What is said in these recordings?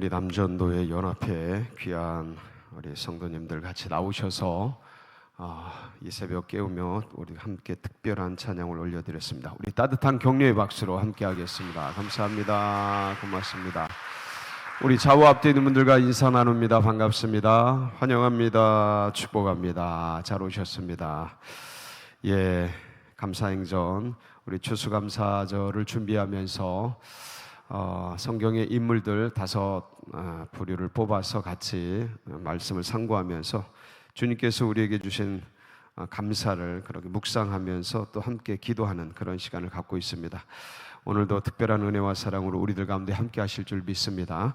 우리 남전도의 연합회 귀한 우리 성도님들 같이 나오셔서 이 새벽 깨우며 우리 함께 특별한 찬양을 올려드렸습니다. 우리 따뜻한 격려의 박수로 함께 하겠습니다. 감사합니다. 고맙습니다. 우리 좌우 앞에 있는 분들과 인사 나눕니다. 반갑습니다. 환영합니다. 축복합니다. 잘 오셨습니다. 감사행전 우리 추수감사절을 준비하면서 성경의 인물들 5 부류를 뽑아서 같이 말씀을 상고하면서 주님께서 우리에게 주신 감사를 그렇게 묵상하면서 또 함께 기도하는 그런 시간을 갖고 있습니다. 오늘도 특별한 은혜와 사랑으로 우리들 가운데 함께 하실 줄 믿습니다.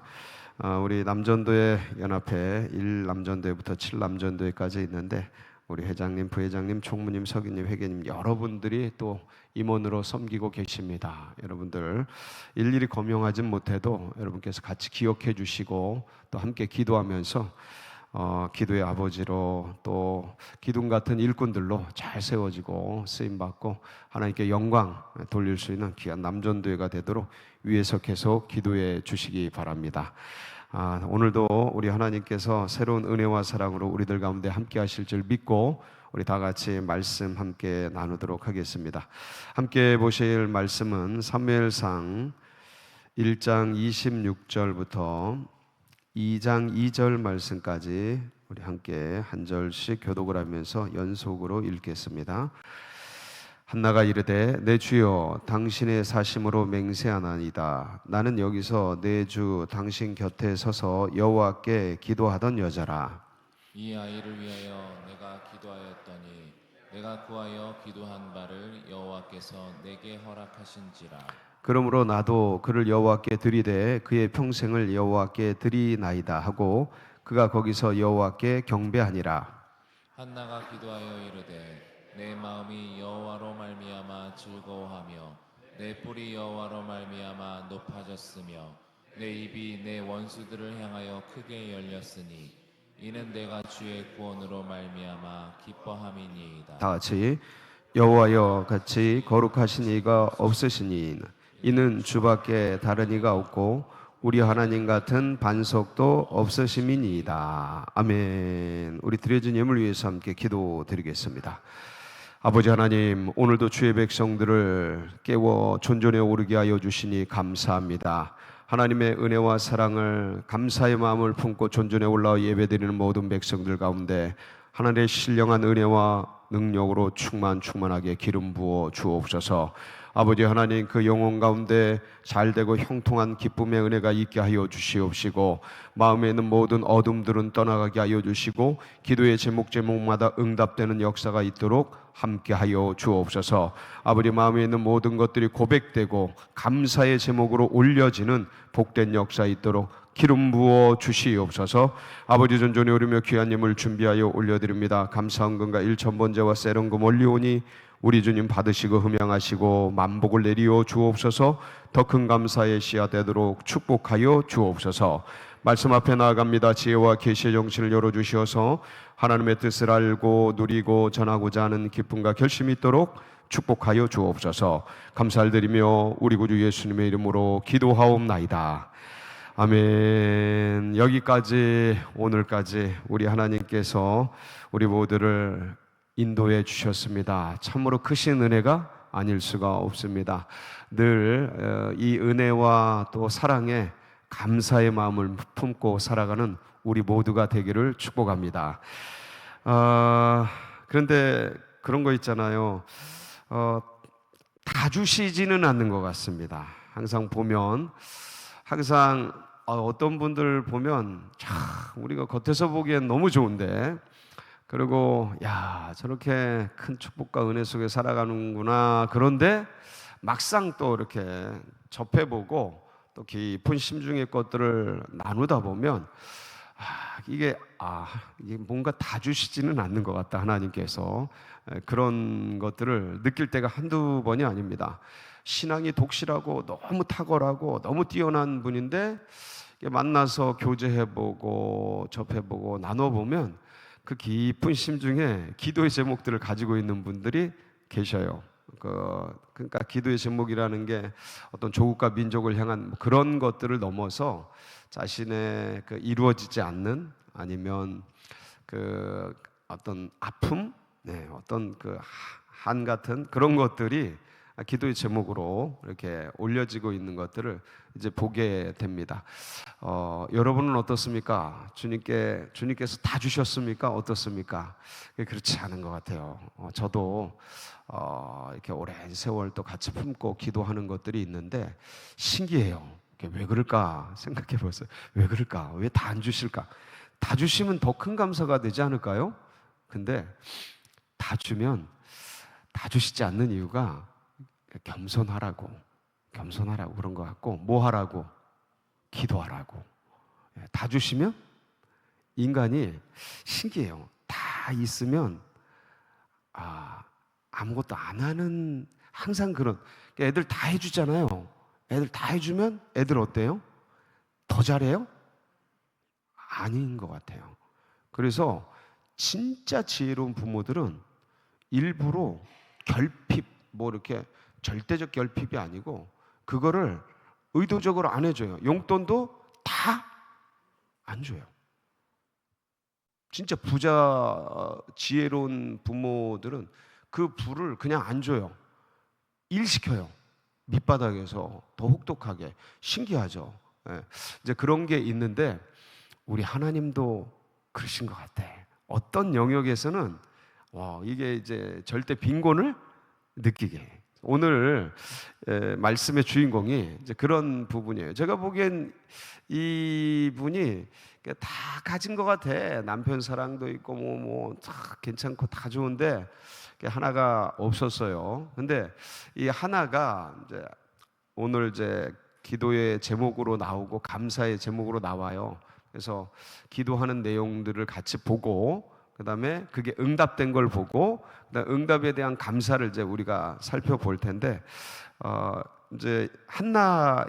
우리 남전도의 연합회 1남전도회부터 7남전도회까지 있는데 우리 회장님, 부회장님, 총무님, 서기님, 회계님 여러분들이 또 임원으로 섬기고 계십니다. 여러분들 일일이 거명하진 못해도 여러분께서 같이 기억해 주시고 또 함께 기도하면서 기도의 아버지로 또 기둥 같은 일꾼들로 잘 세워지고 쓰임받고 하나님께 영광 돌릴 수 있는 귀한 남전도회가 되도록 위에서 계속 기도해 주시기 바랍니다. 오늘도 우리 하나님께서 새로운 은혜와 사랑으로 우리들 가운데 함께 하실 줄 믿고 우리 다 같이 말씀 함께 나누도록 하겠습니다. 함께 보실 말씀은 사무엘상 1장 26절부터 2장 2절 말씀까지 우리 함께 한 절씩 교독을 하면서 연속으로 읽겠습니다. 한나가 이르되 내 주여 당신의 사심으로 맹세하나이다. 나는 여기서 내 주 당신 곁에 서서 여호와께 기도하던 여자라. 이 아이를 위하여 내가 기도하였더니 내가 구하여 기도한 바를 여호와께서 내게 허락하신지라. 그러므로 나도 그를 여호와께 드리되 그의 평생을 여호와께 드리나이다 하고 그가 거기서 여호와께 경배하니라. 한나가 기도하여 이르되 내 마음이 여호와로 말미암아 즐거워하며 내 뿔이 여호와로 말미암아 높아졌으며 내 입이 내 원수들을 향하여 크게 열렸으니 이는 내가 주의 구원으로 말미암아 기뻐함이니이다. 다 같이 여호와여 같이 거룩하신 이가 없으시니 이는 주밖에 다른 이가 없고 우리 하나님 같은 반석도 없으심이니이다. 아멘. 우리 드려진 예물 위해서 함께 기도드리겠습니다. 아버지 하나님, 오늘도 주의 백성들을 깨워 존전에 오르게 하여 주시니 감사합니다. 하나님의 은혜와 사랑을 감사의 마음을 품고 존전에 올라와 예배드리는 모든 백성들 가운데 하나님의 신령한 은혜와 능력으로 충만하게 기름 부어 주옵소서. 아버지 하나님, 그 영혼 가운데 잘되고 형통한 기쁨의 은혜가 있게 하여 주시옵시고 마음에 있는 모든 어둠들은 떠나가게 하여 주시고 기도의 제목마다 응답되는 역사가 있도록 함께 하여 주옵소서. 아버지, 마음에 있는 모든 것들이 고백되고 감사의 제목으로 올려지는 복된 역사 있도록 기름 부어 주시옵소서. 아버지, 존전에 오르며 귀한 예물 준비하여 올려드립니다. 감사헌금과 일천번제와 세련금 올리오니 우리 주님 받으시고 흠양하시고 만복을 내리어 주옵소서. 더 큰 감사의 씨앗 되도록 축복하여 주옵소서. 말씀 앞에 나아갑니다. 지혜와 계시의 정신을 열어주시어서 하나님의 뜻을 알고 누리고 전하고자 하는 기쁨과 결심이 있도록 축복하여 주옵소서. 감사를 드리며 우리 구주 예수님의 이름으로 기도하옵나이다. 아멘. 여기까지, 오늘까지 우리 하나님께서 우리 모두를 인도해 주셨습니다. 참으로 크신 은혜가 아닐 수가 없습니다. 늘 이 은혜와 또 사랑에 감사의 마음을 품고 살아가는 우리 모두가 되기를 축복합니다. 그런데 그런 거 있잖아요. 다 주시지는 않는 것 같습니다. 항상 보면 어떤 분들 보면 참 우리가 겉에서 보기엔 너무 좋은데, 그리고 저렇게 큰 축복과 은혜 속에 살아가는구나. 그런데 막상 또 이렇게 접해보고 또 깊은 심중의 것들을 나누다 보면 이게 뭔가 다 주시지는 않는 것 같다. 하나님께서 그런 것들을 느낄 때가 한두 번이 아닙니다. 신앙이 독실하고 너무 탁월하고 너무 뛰어난 분인데 만나서 교제해보고 접해보고 나눠보면 그 깊은 심중에 기도의 제목들을 가지고 있는 분들이 계셔요. 그러니까 기도의 제목이라는 게 어떤 조국과 민족을 향한 그런 것들을 넘어서 자신의 그 이루어지지 않는 아니면 그 어떤 아픔, 네, 어떤 그 한 같은 그런 것들이 기도의 제목으로 이렇게 올려지고 있는 것들을 이제 보게 됩니다. 여러분은 어떻습니까? 주님께서 다 주셨습니까? 어떻습니까? 그렇지 않은 것 같아요. 저도 이렇게 오랜 세월 또 같이 품고 기도하는 것들이 있는데 신기해요. 왜 그럴까 생각해 보세요. 왜 그럴까? 왜 다 안 주실까? 다 주시면 더 큰 감사가 되지 않을까요? 근데 다 주면 다 주시지 않는 이유가 겸손하라고 그런 것 같고, 뭐 하라고? 기도하라고. 다 주시면 인간이 신기해요. 다 있으면 아무것도 안 하는, 항상 그런, 애들 다 해주잖아요. 애들 다 해주면 애들 어때요? 더 잘해요? 아닌 것 같아요. 그래서 진짜 지혜로운 부모들은 일부러 결핍, 뭐 이렇게 절대적 결핍이 아니고 그거를 의도적으로 안 해줘요. 용돈도 다 안 줘요. 진짜 지혜로운 부모들은 그 부를 그냥 안 줘요. 일시켜요. 밑바닥에서 더 혹독하게. 신기하죠. 예. 이제 그런 게 있는데 우리 하나님도 그러신 것 같아. 어떤 영역에서는 이게 이제 절대 빈곤을 느끼게 해. 오늘 말씀의 주인공이 이제 그런 부분이에요. 제가 보기엔 이분이 다 가진 것 같아. 남편 사랑도 있고 다 괜찮고 다 좋은데 하나가 없었어요. 근데 이 하나가 이제 오늘 이제 기도의 제목으로 나오고 감사의 제목으로 나와요. 그래서 기도하는 내용들을 같이 보고 그다음에 그게 응답된 걸 보고 그다음에 응답에 대한 감사를 이제 우리가 살펴볼 텐데 이제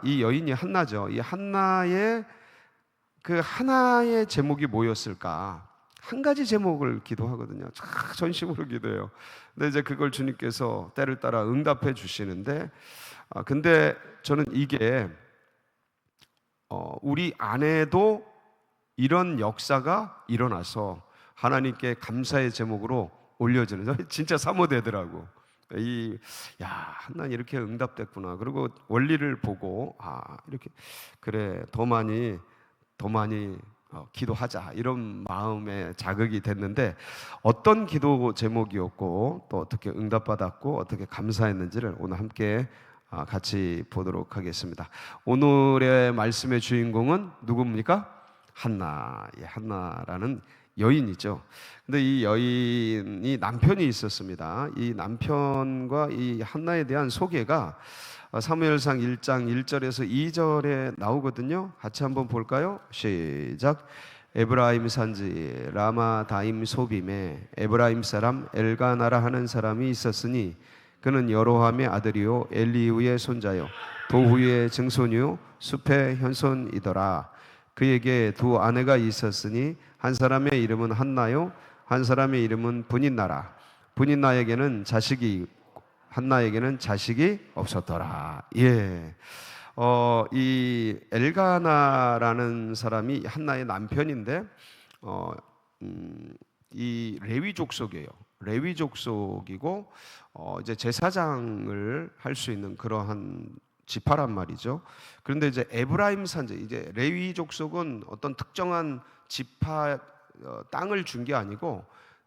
이 여인이 한나죠. 이 한나의 그 하나의 제목이 뭐였을까? 한 가지 제목을 기도하거든요. 전심으로 기도해요. 근데 이제 그걸 주님께서 때를 따라 응답해 주시는데 근데 저는 이게 우리 안에도 이런 역사가 일어나서 하나님께 감사의 제목으로 올려지는, 진짜 사모되더라고. 하나님 이렇게 응답됐구나. 그리고 원리를 보고 이렇게 그래 더 많이 기도하자 이런 마음에 자극이 됐는데 어떤 기도 제목이었고 또 어떻게 응답받았고 어떻게 감사했는지를 오늘 함께 같이 보도록 하겠습니다. 오늘의 말씀의 주인공은 누굽니까? 한나. 한나라는 여인이죠. 근데 이 여인이 남편이 있었습니다. 이 남편과 이 한나에 대한 소개가 사무엘상 1장 1절에서 2절에 나오거든요. 같이 한번 볼까요? 시작. 에브라임 산지 라마다임 소빔에 에브라임 사람 엘가나라 하는 사람이 있었으니 그는 여로함의 아들이요 엘리우의 손자요 도후의 증손이요 숲의 현손이더라. 그에게 두 아내가 있었으니 한 사람의 이름은 한나요 한 사람의 이름은 분인나라. 분인나에게는 자식이 한나에게는 자식이 없었더라. 이 엘가나라는 사람이 한나의 남편인데 이 레위 족속이에요. 레위 족속이고 이제 제사장을 할 수 있는 그러한 지파란 말이죠. 그런데 이제 에브라임 산지, 이제 레위 족속은 어떤 특정한 지파 땅을 준 게 아니고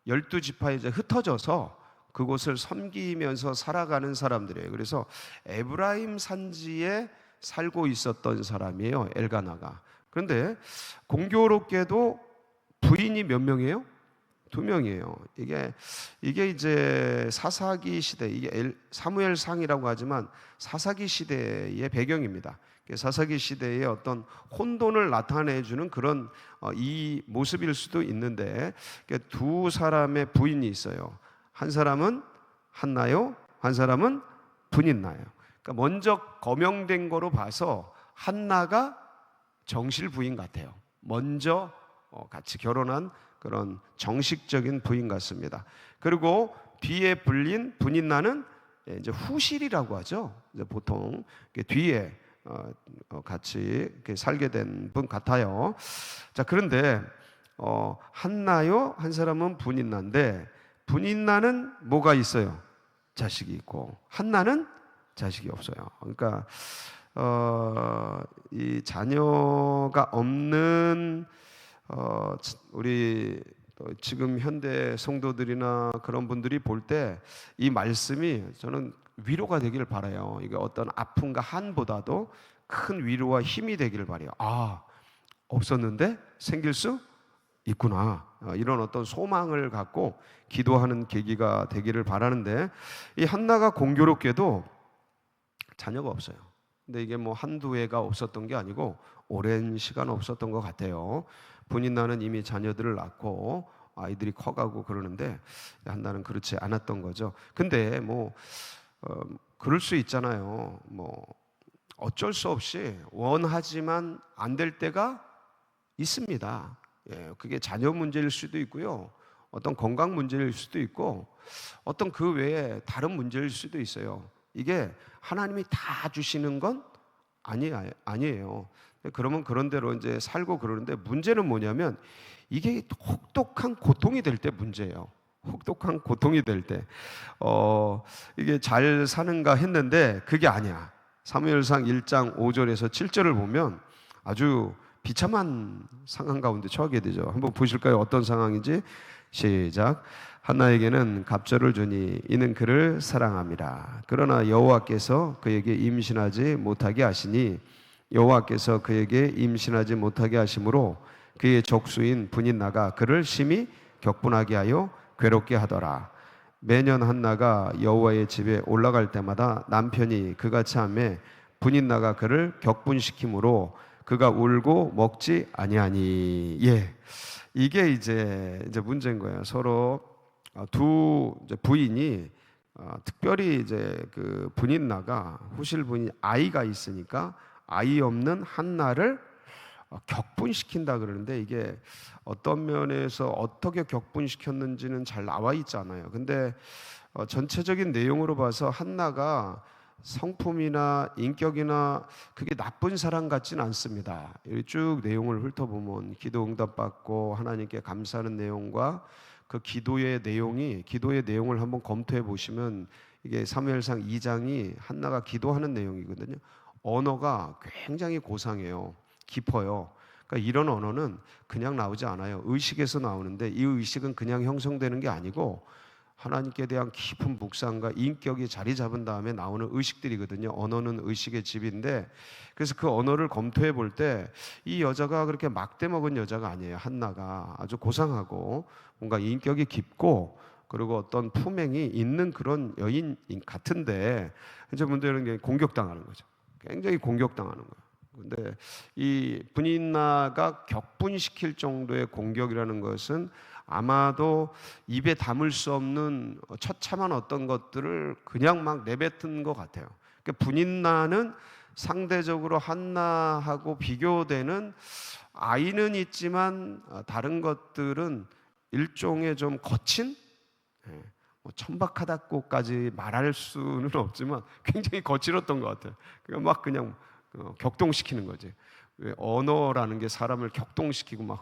12지파에 이제 흩어져서 그곳을 섬기면서 살아가는 사람들이에요. 그래서 에브라임 산지에 살고 있었던 사람이에요, 엘가나가. 그런데 공교롭게도 부인이 몇 명이에요? 2명이에요. 이게 이제 사사기 시대, 이게 사무엘상이라고 하지만 사사기 시대의 배경입니다. 사사기 시대의 어떤 혼돈을 나타내주는 그런 이 모습일 수도 있는데 두 사람의 부인이 있어요. 한 사람은 한나요, 한 사람은 분인나요. 그러니까 먼저 거명된 거로 봐서 한나가 정실 부인 같아요. 먼저 같이 결혼한 그런 정식적인 부인 같습니다. 그리고 비에 불린 분인나는 이제 후실이라고 하죠. 이제 보통 뒤에 같이 이렇게 살게 된 분 같아요. 자, 그런데 한나요? 한 사람은 분인나인데, 분인나는 뭐가 있어요? 자식이 있고, 한나는 자식이 없어요. 그러니까 이 자녀가 없는 우리 지금 현대 성도들이나 그런 분들이 볼 때 이 말씀이 저는 위로가 되기를 바라요. 이게 어떤 아픔과 한보다도 큰 위로와 힘이 되기를 바라요. 아, 없었는데 생길 수 있구나. 이런 어떤 소망을 갖고 기도하는 계기가 되기를 바라는데, 이 한나가 공교롭게도 자녀가 없어요. 근데 이게 뭐 한두 해가 없었던 게 아니고 오랜 시간 없었던 것 같아요. 분인나는 이미 자녀들을 낳고 아이들이 커가고 그러는데, 한나는 그렇지 않았던 거죠. 근데 뭐 그럴 수 있잖아요. 뭐 어쩔 수 없이 원하지만 안 될 때가 있습니다. 예, 그게 자녀 문제일 수도 있고요, 어떤 건강 문제일 수도 있고, 어떤 그 외에 다른 문제일 수도 있어요. 이게 하나님이 다 주시는 건 아니에요. 그러면 그런 대로 이제 살고 그러는데, 문제는 뭐냐면 이게 혹독한 고통이 될 때 문제예요. 혹독한 고통이 될 때, 이게 잘 사는가 했는데 그게 아니야. 사무엘상 1장 5절에서 7절을 보면 아주 비참한 상황 가운데 처하게 되죠. 한번 보실까요? 어떤 상황인지. 시작. 한나에게는 갑절을 주니 이는 그를 사랑함이라. 그러나 여호와께서 그에게 임신하지 못하게 하시니 여호와께서 그에게 임신하지 못하게 하심으로 그의 족수인 분인나가 그를 심히 격분하게 하여 괴롭게 하더라. 매년 한나가 여호와의 집에 올라갈 때마다 남편이 그같이 하매 분인나가 그를 격분시키므로 그가 울고 먹지 아니하니. 예, 이게 이제 문제인 거예요. 서로 두 이제 부인이 특별히 이제 그 분인나가 후실 부인 아이가 있으니까 아이 없는 한나를 격분시킨다 그러는데, 이게 어떤 면에서 어떻게 격분시켰는지는 잘 나와 있잖아요. 근데 전체적인 내용으로 봐서 한나가 성품이나 인격이나 그게 나쁜 사람 같지는 않습니다. 쭉 내용을 훑어보면 기도 응답받고 하나님께 감사하는 내용과 그 기도의 내용을 한번 검토해 보시면, 이게 사무엘상 2장이 한나가 기도하는 내용이거든요. 언어가 굉장히 고상해요. 깊어요. 그러니까 이런 언어는 그냥 나오지 않아요. 의식에서 나오는데, 이 의식은 그냥 형성되는 게 아니고 하나님께 대한 깊은 묵상과 인격이 자리 잡은 다음에 나오는 의식들이거든요. 언어는 의식의 집인데, 그래서 그 언어를 검토해 볼 때 이 여자가 그렇게 막대 먹은 여자가 아니에요. 한나가 아주 고상하고 뭔가 인격이 깊고, 그리고 어떤 품행이 있는 그런 여인 같은데, 이제 문제는 공격당하는 거죠. 굉장히 공격당하는 거예요. 근데 이 분인나가 격분시킬 정도의 공격이라는 것은 아마도 입에 담을 수 없는 처참한 어떤 것들을 그냥 막 내뱉은 것 같아요. 그러니까 분인나는 상대적으로 한나하고 비교되는, 아이는 있지만 다른 것들은 일종의 좀 거친, 뭐 천박하다고까지 말할 수는 없지만 굉장히 거칠었던 것 같아요. 그러니까 막 그냥 격동시키는 거지. 왜 언어라는 게 사람을 격동시키고 막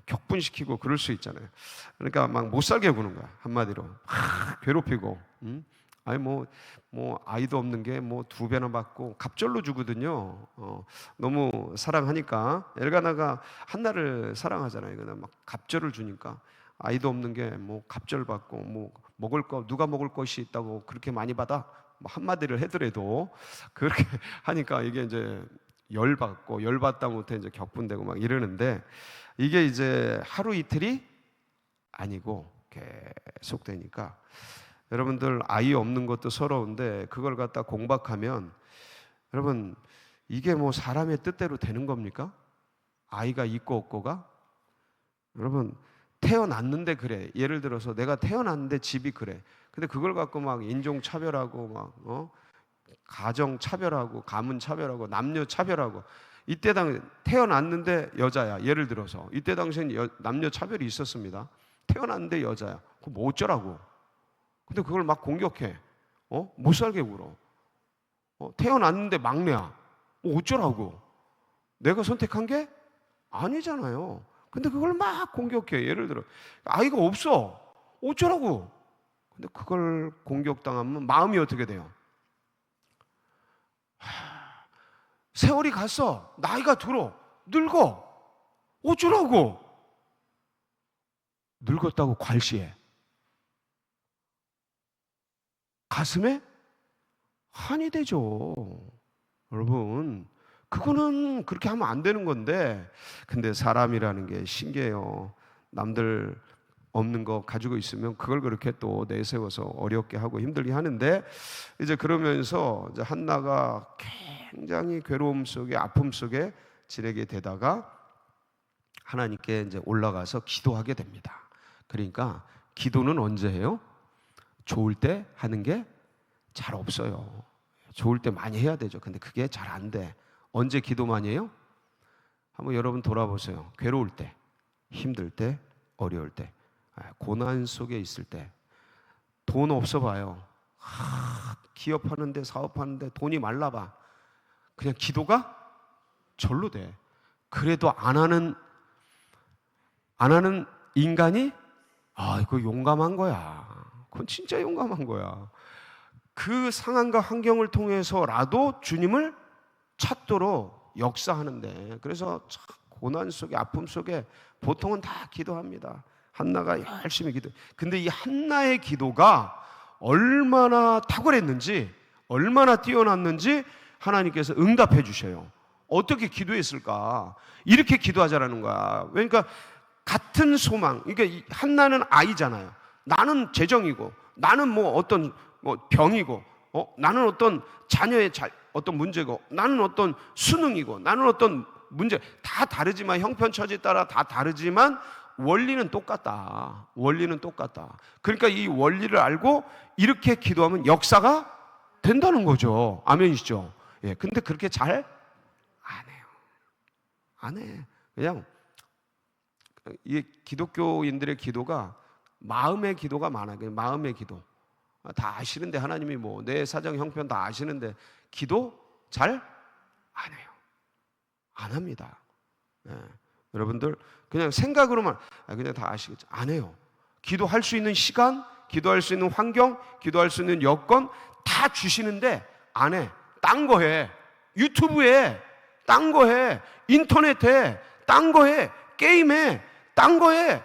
격분시키고 그럴 수 있잖아요. 그러니까 막 못 살게 구는 거야. 한마디로 괴롭히고. 아니 뭐 아이도 없는 게 뭐 2배나 받고 갑절로 주거든요. 너무 사랑하니까. 엘가나가 한나를 사랑하잖아요. 그냥 막 갑절을 주니까 아이도 없는 게 뭐 갑절 받고, 뭐 먹을 거 누가 먹을 것이 있다고 그렇게 많이 받아? 뭐 한마디를 해더라도 그렇게 하니까 이게 이제 열받다 못해 이제 격분되고 막 이러는데, 이게 이제 하루 이틀이 아니고 계속 되니까, 여러분들 아이 없는 것도 서러운데 그걸 갖다 공박하면, 여러분 이게 뭐 사람의 뜻대로 되는 겁니까? 아이가 있고 없고가? 여러분 태어났는데 그래. 예를 들어서 내가 태어났는데 집이 그래. 근데 그걸 갖고 막 인종차별하고 막 가정차별하고 가문차별하고 남녀차별하고, 이때 태어났는데 여자야. 예를 들어서 이때 당시엔 남녀차별이 있었습니다. 태어났는데 여자야. 그거 뭐 어쩌라고. 근데 그걸 막 공격해. 못 살게 울어. 태어났는데 막내야. 어쩌라고? 내가 선택한 게 아니잖아요. 근데 그걸 막 공격해. 예를 들어 아이가 없어. 어쩌라고? 근데 그걸 공격당하면 마음이 어떻게 돼요? 세월이 갔어. 나이가 들어. 늙어. 어쩌라고? 늙었다고 괄시해. 가슴에 한이 되죠. 여러분, 그거는 그렇게 하면 안 되는 건데, 근데 사람이라는 게 신기해요. 남들 없는 거 가지고 있으면 그걸 그렇게 또 내세워서 어렵게 하고 힘들게 하는데, 이제 그러면서 이제 한나가 굉장히 괴로움 속에, 아픔 속에 지내게 되다가 하나님께 이제 올라가서 기도하게 됩니다. 그러니까 기도는 언제 해요? 좋을 때 하는 게 잘 없어요. 좋을 때 많이 해야 되죠. 근데 그게 잘 안 돼. 언제 기도 많이 해요? 한번 여러분 돌아보세요. 괴로울 때, 힘들 때, 어려울 때, 고난 속에 있을 때, 돈 없어 봐요. 기업하는데 사업하는데 돈이 말라봐. 그냥 기도가 절로 돼. 그래도 안 하는 인간이 이거 용감한 거야. 그건 진짜 용감한 거야. 그 상황과 환경을 통해서라도 주님을 찾도록 역사하는데, 그래서 참 고난 속에, 아픔 속에 보통은 다 기도합니다. 한나가 열심히 기도. 근데 이 한나의 기도가 얼마나 탁월했는지, 얼마나 뛰어났는지 하나님께서 응답해 주셔요. 어떻게 기도했을까? 이렇게 기도하자라는 거야. 그러니까 같은 소망. 그러니까 한나는 아이잖아요. 나는 재정이고, 나는 뭐 어떤 병이고, 나는 어떤 자녀의 어떤 문제고, 나는 어떤 수능이고, 나는 어떤 문제, 다 다르지만, 형편처지에 따라 다 다르지만 원리는 똑같다. 원리는 똑같다. 그러니까 이 원리를 알고 이렇게 기도하면 역사가 된다는 거죠. 아멘이시죠? 예. 근데 그렇게 잘 안 해요. 안 해. 그냥 이 기독교인들의 기도가 마음의 기도가 많아요. 그냥 마음의 기도. 다 아시는데, 하나님이 뭐 내 사정 형편 다 아시는데 기도 잘 안 해요. 안 합니다. 예. 여러분들 그냥 생각으로만 그냥 다 아시겠죠? 안 해요. 기도할 수 있는 시간, 기도할 수 있는 환경, 기도할 수 있는 여건 다 주시는데 안 해. 딴 거 해. 유튜브에 딴 거 해. 인터넷에 딴 거 해. 게임에 딴 거 해.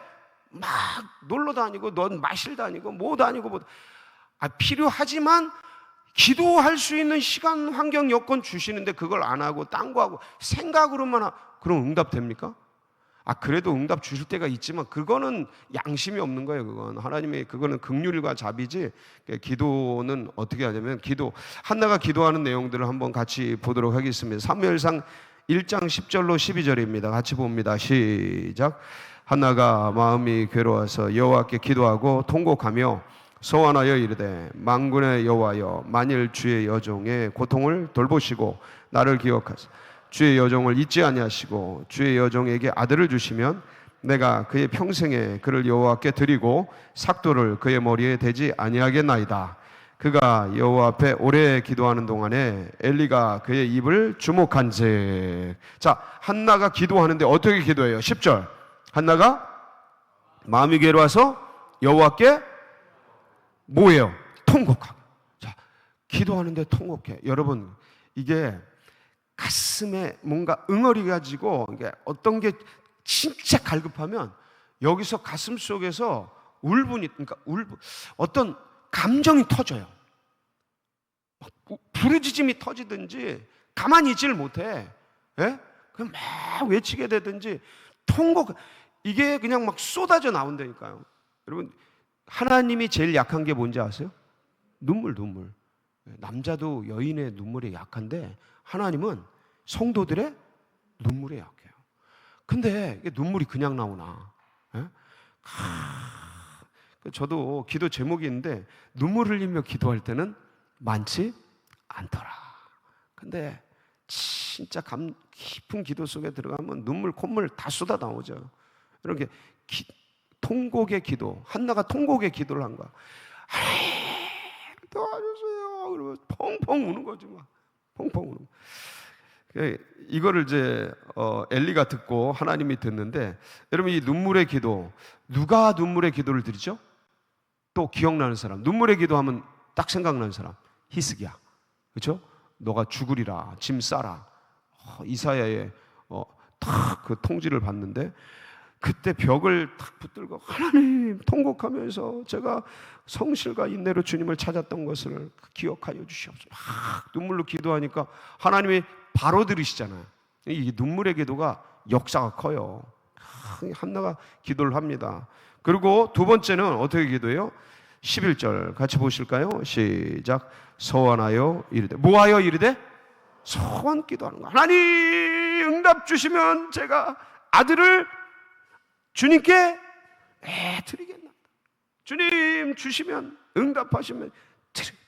막 놀러 다니고, 넌 마실 다니고, 뭐 다니고, 뭐. 필요하지만 기도할 수 있는 시간, 환경, 여건 주시는데 그걸 안 하고 딴 거 하고 생각으로만 그럼 응답 됩니까? 그래도 응답 주실 때가 있지만 그거는 양심이 없는 거예요. 그건 하나님의, 그거는 긍휼과 자비지. 기도는 어떻게 하냐면, 한나가 기도하는 내용들을 한번 같이 보도록 하겠습니다. 사무엘상 1장 10절로 12절입니다. 같이 봅니다. 시작. 한나가 마음이 괴로워서 여호와께 기도하고 통곡하며 소원하여 이르되, 만군의 여호와여, 만일 주의 여종의 고통을 돌보시고 나를 기억하사 주의 여종을 잊지 아니하시고 주의 여종에게 아들을 주시면 내가 그의 평생에 그를 여호와께 드리고 삭도를 그의 머리에 대지 아니하겠나이다. 그가 여호와 앞에 오래 기도하는 동안에 엘리가 그의 입을 주목한즉. 자, 한나가 기도하는데 어떻게 기도해요? 10절. 한나가 마음이 괴로워서 여호와께 뭐예요? 통곡하고. 자, 기도하는데 통곡해. 여러분, 이게 가슴에 뭔가 응어리 가지고, 이게 어떤 게 진짜 갈급하면 여기서 가슴 속에서 그러니까 어떤 감정이 터져요. 부르짖음이 터지든지 가만히 있지를 못해. 예? 그냥 막 외치게 되든지 통곡, 이게 그냥 막 쏟아져 나온다니까요. 여러분, 하나님이 제일 약한 게 뭔지 아세요? 눈물. 남자도 여인의 눈물이 약한데 하나님은 성도들의 눈물에 약해요. 근데 이게 눈물이 그냥 나오나? 예? 저도 기도 제목이 있는데 눈물 흘리며 기도할 때는 많지 않더라. 근데 진짜 깊은 기도 속에 들어가면 눈물, 콧물 다 쏟아 나오죠. 이렇게 통곡의 기도, 한나가 통곡의 기도를 한 거야. 도와주세요. 그러고 펑펑 우는 거지 막. 펑펑 우는 거. 이거를 이제 엘리가 듣고 하나님이 듣는데, 여러분 이 눈물의 기도, 누가 눈물의 기도를 드리죠? 또 기억나는 사람, 눈물의 기도하면 딱 생각나는 사람, 히스기야. 그렇죠? 너가 죽으리라, 짐 싸라. 이사야의 딱 그 통지를 받는데, 그때 벽을 탁 붙들고 하나님, 통곡하면서 제가 성실과 인내로 주님을 찾았던 것을 기억하여 주시옵소서. 막 눈물로 기도하니까 하나님이 바로 들으시잖아요. 이 눈물의 기도가 역사가 커요. 한나가 기도를 합니다. 그리고 두 번째는 어떻게 기도해요? 11절 같이 보실까요? 시작. 소원하여 이르되, 뭐하여 이르되? 소원 기도하는 거. 하나님 응답 주시면 제가 아들을 주님께 드리겠나. 주님 주시면, 응답하시면 드리겠나.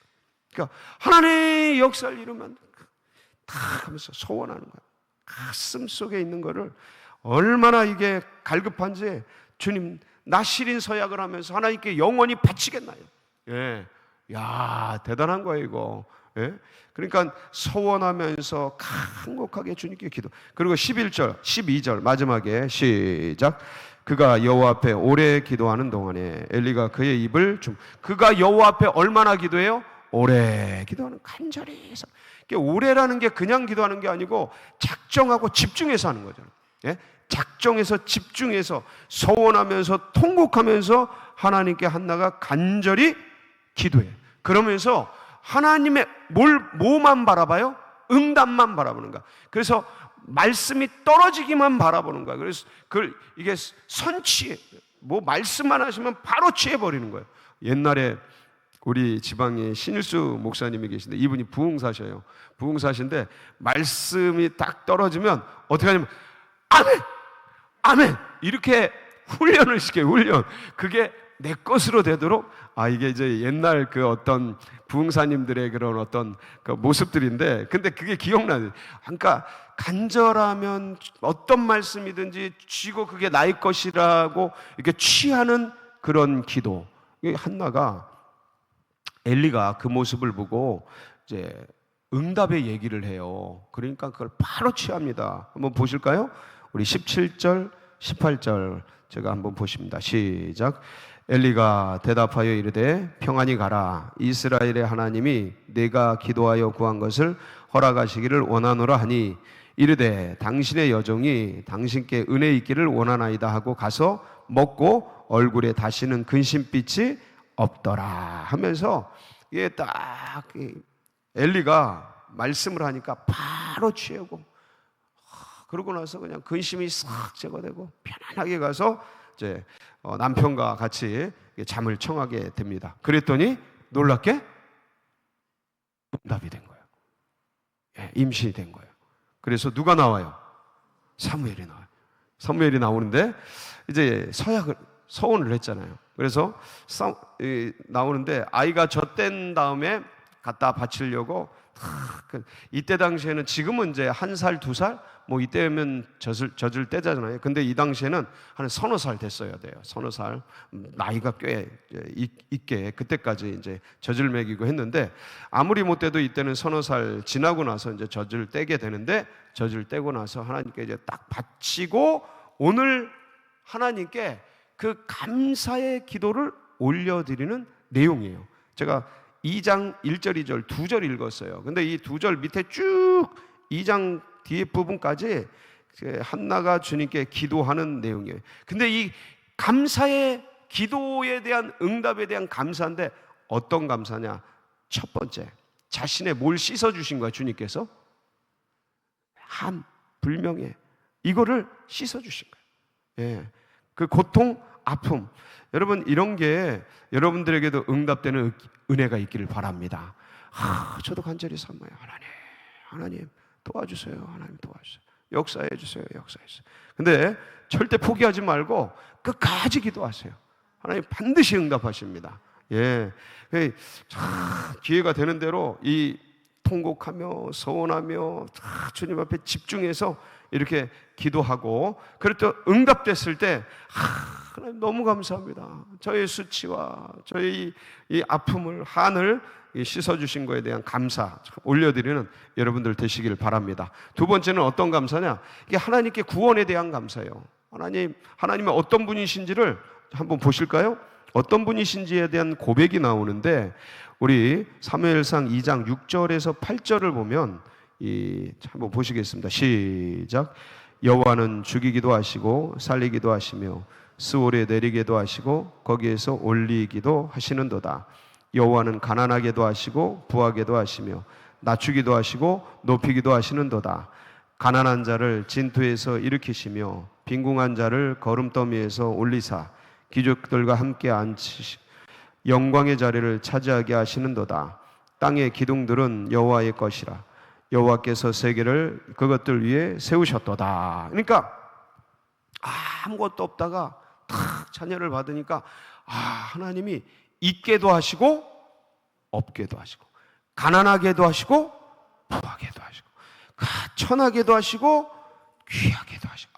그러니까 하나님의 역사를 이루면 다 하면서 소원하는 거야. 가슴 속에 있는 거를 얼마나 이게 갈급한지, 주님 나 시린 서약을 하면서 하나님께 영원히 바치겠나요? 예, 야 대단한 거예요 이거. 예? 그러니까 소원하면서 간곡하게 주님께 기도. 그리고 11절, 12절 마지막에 시작. 그가 여호와 앞에 오래 기도하는 동안에 엘리가 그의 입을 그가 여호와 앞에 얼마나 기도해요? 오래 기도하는, 간절히 해서. 오래라는 게 그냥 기도하는 게 아니고 작정하고 집중해서 하는 거잖아요. 예? 작정해서 집중해서 소원하면서 통곡하면서 하나님께 한나가 간절히 기도해. 그러면서 하나님의 뭐만 바라봐요? 응답만 바라보는 거야. 그래서 말씀이 떨어지기만 바라보는 거야. 그래서 이게 선취해. 뭐 말씀만 하시면 바로 취해버리는 거예요. 옛날에 우리 지방에 신일수 목사님이 계신데, 이분이 부흥사셔요. 부흥사신데 말씀이 딱 떨어지면 어떻게 하냐면 아멘! 아멘! 이렇게 훈련을 시켜요. 훈련. 그게 내 것으로 되도록. 이게 이제 옛날 그 어떤 부흥사님들의 그런 어떤 그 모습들인데, 근데 그게 기억나요. 그러니까 간절하면 어떤 말씀이든지 쥐고 그게 나의 것이라고 이렇게 취하는 그런 기도. 한나가, 엘리가 그 모습을 보고 이제 응답의 얘기를 해요. 그러니까 그걸 바로 취합니다. 한번 보실까요? 우리 17절, 18절 제가 한번 보십니다. 시작. 엘리가 대답하여 이르되 평안히 가라. 이스라엘의 하나님이 내가 기도하여 구한 것을 허락하시기를 원하노라 하니 이르되 당신의 여종이 당신께 은혜 있기를 원하나이다 하고 가서 먹고 얼굴에 다시는 근심빛이 없더라 하면서, 이게 딱 엘리가 말씀을 하니까 바로 취하고, 그러고 나서 그냥 근심이 싹 제거되고 편안하게 가서 이제 남편과 같이 잠을 청하게 됩니다. 그랬더니 놀랍게 응답이 된 거예요. 임신이 된 거예요. 그래서 누가 나와요? 사무엘이 나와요. 사무엘이 나오는데 이제 서원을 했잖아요. 그래서 나오는데 아이가 젖된 다음에 갖다 바치려고, 이때 당시에는, 지금은 이제 1살, 2살 뭐 이때면 젖을 때잖아요. 근데 이 당시에는 한 서너 살 됐어야 돼요. 서너 살, 나이가 꽤 있게 그때까지 이제 젖을 먹이고 했는데, 아무리 못 돼도 이때는 서너 살 지나고 나서 이제 젖을 떼게 되는데, 젖을 떼고 나서 하나님께 이제 딱 바치고 오늘 하나님께 그 감사의 기도를 올려드리는 내용이에요. 제가 2장 1절, 2절, 2절 읽었어요. 근데 이 2절 밑에 쭉 2장 뒤에 부분까지 한나가 주님께 기도하는 내용이에요. 근데 이 감사의 기도에 대한, 응답에 대한 감사인데 어떤 감사냐? 첫 번째, 자신의 뭘 씻어주신 거야, 주님께서? 불명예, 이거를 씻어주신 거예요. 예. 그 고통, 아픔, 여러분 이런 게 여러분들에게도 응답되는 은혜가 있기를 바랍니다. 저도 간절히 삼아요. 하나님 도와주세요. 하나님 도와주세요. 역사해 주세요. 역사해 주세요. 근데 절대 포기하지 말고 끝까지 기도하세요. 하나님 반드시 응답하십니다. 예, 기회가 되는 대로 이 통곡하며 서원하며 다 주님 앞에 집중해서 이렇게 기도하고, 그랬더니 응답됐을 때 하나님 너무 감사합니다. 저의 수치와 저의 이 아픔을, 한을 씻어주신 거에 대한 감사 올려드리는 여러분들 되시길 바랍니다. 두 번째는 어떤 감사냐? 이게 하나님께 구원에 대한 감사예요. 하나님은 어떤 분이신지를 한번 보실까요? 어떤 분이신지에 대한 고백이 나오는데, 우리 사무엘상 2장 6절에서 8절을 보면 한번 보시겠습니다. 시작. 여호와는 죽이기도 하시고 살리기도 하시며 스올에 내리기도 하시고 거기에서 올리기도 하시는도다. 여호와는 가난하게도 하시고 부하게도 하시며 낮추기도 하시고 높이기도 하시는도다. 가난한 자를 진토에서 일으키시며 빈궁한 자를 거름더미에서 올리사 귀족들과 함께 앉히시 영광의 자리를 차지하게 하시는도다. 땅의 기둥들은 여호와의 것이라. 여호와께서 세계를 그것들 위에 세우셨도다. 그러니까 아무것도 없다가 탁 자녀를 받으니까 하나님이 있게도 하시고 없게도 하시고 가난하게도 하시고 부하게도 하시고 천하게도 하시고 귀하게도 하시고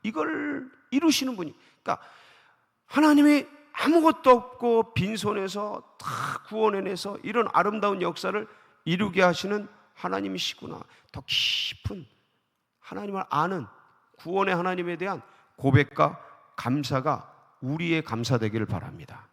이걸 이루시는 분이, 그러니까 하나님이 아무것도 없고 빈손에서 다 구원해내서 이런 아름다운 역사를 이루게 하시는 하나님이시구나. 더 깊은 하나님을 아는 구원의 하나님에 대한 고백과 감사가 우리의 감사되기를 바랍니다.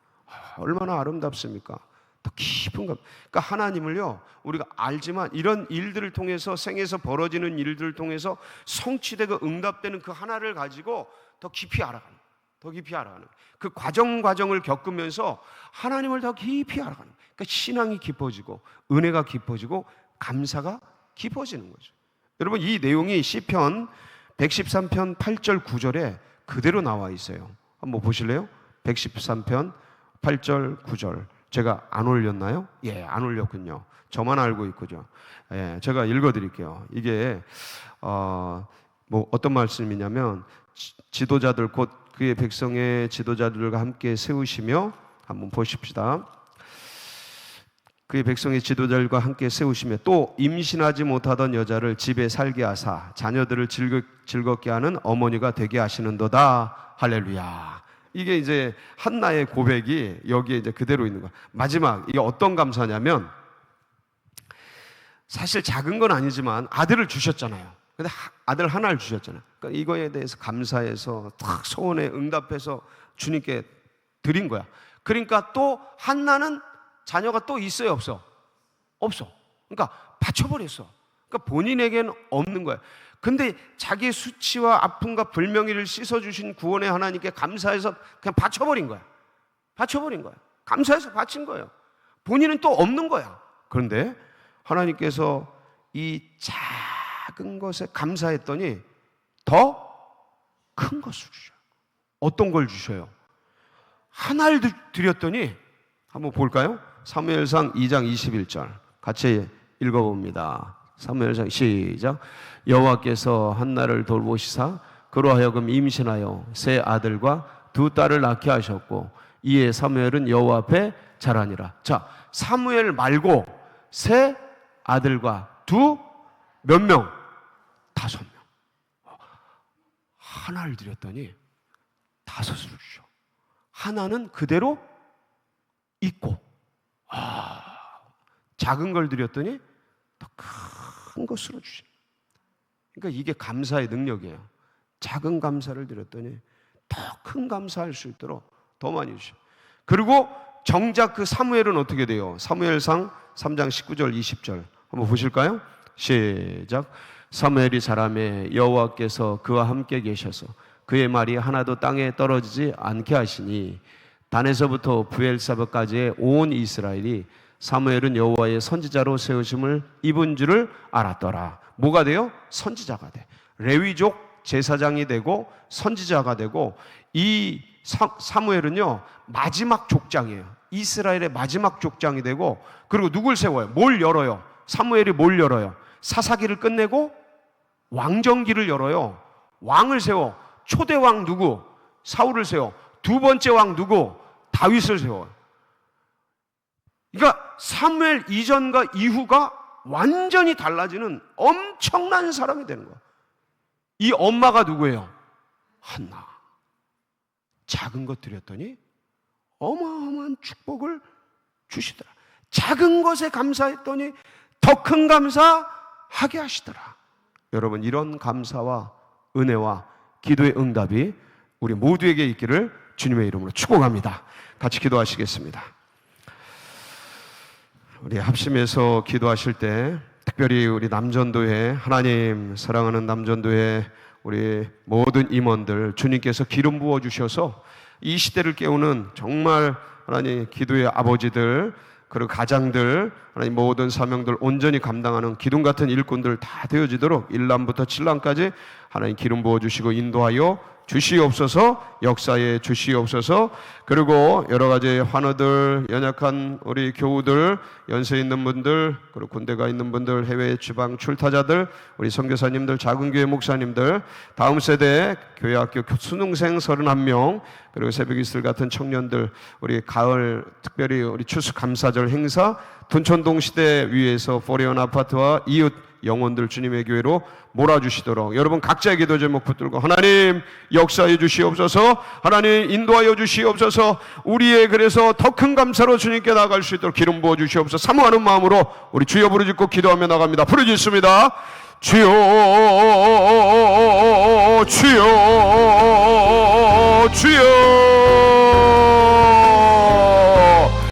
얼마나 아름답습니까? 더 깊은 것. 그러니까 하나님을요, 우리가 알지만 이런 일들을 통해서, 생에서 벌어지는 일들을 통해서 성취되고 응답되는 그 하나를 가지고 더 깊이 알아가는, 더 깊이 알아가는 그 과정을 겪으면서 하나님을 더 깊이 알아가는, 그러니까 신앙이 깊어지고 은혜가 깊어지고 감사가 깊어지는 거죠. 여러분, 이 내용이 시편 113편 8절 9절에 그대로 나와 있어요. 한번 보실래요? 113편 8절 9절. 제가 안 올렸나요? 예, 안 올렸군요. 저만 알고 있군요. 예, 제가 읽어드릴게요. 이게 뭐 어떤 말씀이냐면, 지도자들 곧 그의 백성의 지도자들과 함께 세우시며, 한번 보십시다. 그의 백성의 지도자들과 함께 세우시며 또 임신하지 못하던 여자를 집에 살게 하사 자녀들을 즐겁게 하는 어머니가 되게 하시는도다. 할렐루야. 이게 이제 한나의 고백이 여기에 이제 그대로 있는 거야. 마지막, 이게 어떤 감사냐면, 사실 작은 건 아니지만 아들을 주셨잖아요. 근데 아들 하나를 주셨잖아요. 그러니까 이거에 대해서 감사해서 탁 소원에 응답해서 주님께 드린 거야. 그러니까 또 한나는 자녀가 또 있어요, 없어? 없어. 그러니까 바쳐버렸어. 그러니까 본인에게는 없는 거야. 근데 자기의 수치와 아픔과 불명예를 씻어주신 구원의 하나님께 감사해서 그냥 바쳐버린 거야. 바쳐버린 거야. 감사해서 바친 거예요. 본인은 또 없는 거야. 그런데 하나님께서 이 작은 것에 감사했더니 더 큰 것을 주셔요. 어떤 걸 주셔요? 하나를 드렸더니, 한번 볼까요? 사무엘상 2장 21절 같이 읽어봅니다. 사무엘상 시작. 여호와께서 한나를 돌보시사 그로 하여금 임신하여 세 아들과 두 딸을 낳게 하셨고 이에 사무엘은 여호와 앞에 자라니라. 자, 사무엘 말고 세 아들과 몇 명? 5명. 하나를 드렸더니 5을 주셔. 하나는 그대로 있고, 작은 걸 드렸더니 더 큰 것으로 주시. 그러니까 이게 감사의 능력이에요. 작은 감사를 드렸더니 더 큰 감사할 수 있도록 더 많이 주셔. 그리고 정작 그 사무엘은 어떻게 돼요? 사무엘상 3장 19절 20절 한번 보실까요? 시작. 사무엘이 자라매 여호와께서 그와 함께 계셔서 그의 말이 하나도 땅에 떨어지지 않게 하시니 단에서부터 브엘사바까지의 온 이스라엘이 사무엘은 여호와의 선지자로 세우심을 입은 줄을 알았더라. 뭐가 돼요? 선지자가 돼. 레위족 제사장이 되고 선지자가 되고, 이 사무엘은요 마지막 족장이에요. 이스라엘의 마지막 족장이 되고, 그리고 누굴 세워요? 뭘 열어요? 사무엘이 뭘 열어요? 사사기를 끝내고 왕정기를 열어요. 왕을 세워. 초대왕 누구? 사울을 세워. 두 번째 왕 누구? 다윗을 세워요. 그러니까 사무엘 이전과 이후가 완전히 달라지는 엄청난 사람이 되는 거야. 이 엄마가 누구예요? 한나. 작은 것 드렸더니 어마어마한 축복을 주시더라. 작은 것에 감사했더니 더 큰 감사하게 하시더라. 여러분, 이런 감사와 은혜와 기도의 응답이 우리 모두에게 있기를 주님의 이름으로 축복합니다. 같이 기도하시겠습니다. 우리 합심해서 기도하실 때 특별히 우리 남전도회, 하나님 사랑하는 남전도회 우리 모든 임원들 주님께서 기름 부어 주셔서 이 시대를 깨우는 정말 하나님 기도의 아버지들, 그리고 가장들, 하나님 모든 사명들 온전히 감당하는 기둥 같은 일꾼들 다 되어지도록 1람부터 7람까지 하나님 기름 부어 주시고 인도하여 주시옵소서, 역사에 주시옵소서. 그리고 여러 가지 환우들, 연약한 우리 교우들, 연세 있는 분들, 그리고 군대가 있는 분들, 해외 지방 출타자들, 우리 선교사님들, 작은 교회 목사님들, 다음 세대 교회 학교 수능생 31명, 그리고 새벽 이슬 같은 청년들, 우리 가을 특별히 우리 추수 감사절 행사, 둔촌동 시대 위에서 포레온 아파트와 이웃 영혼들 주님의 교회로 몰아주시도록 여러분 각자의 기도 제목 붙들고 하나님 역사해 주시옵소서, 하나님 인도하여 주시옵소서. 우리의 그래서 더 큰 감사로 주님께 나아갈 수 있도록 기름 부어 주시옵소서. 사모하는 마음으로 우리 주여 부르짖고 기도하며 나갑니다. 부르짖습니다. 주여 주여 주여